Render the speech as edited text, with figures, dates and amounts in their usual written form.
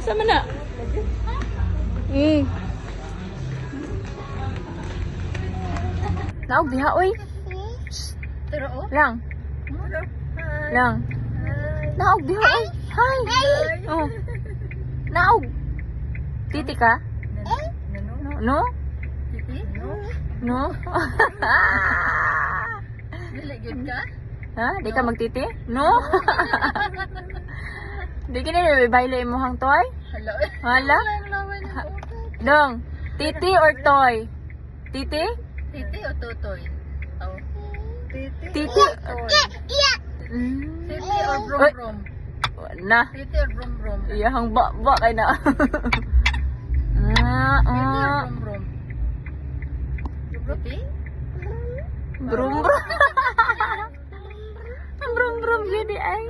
Sama na. Naog diha oy. Pero oh. Lang. Lang. Naog diha oy. Hi. Oh. Naog. Titi ka? No? Titi? No? Dili gid ka? Ha? Di ka magtiti? No? Di ka na baile mo hang toy? Hello. Hala? Dong, titi or toy? Titi? Titi o tutoy? Oh. Titi? Titi or brum Oy. brum? Na. Titi or brum brum? Iyahang ba kay na. Titi or brum brum? Titi? Brum brum. Brum brum gini ay.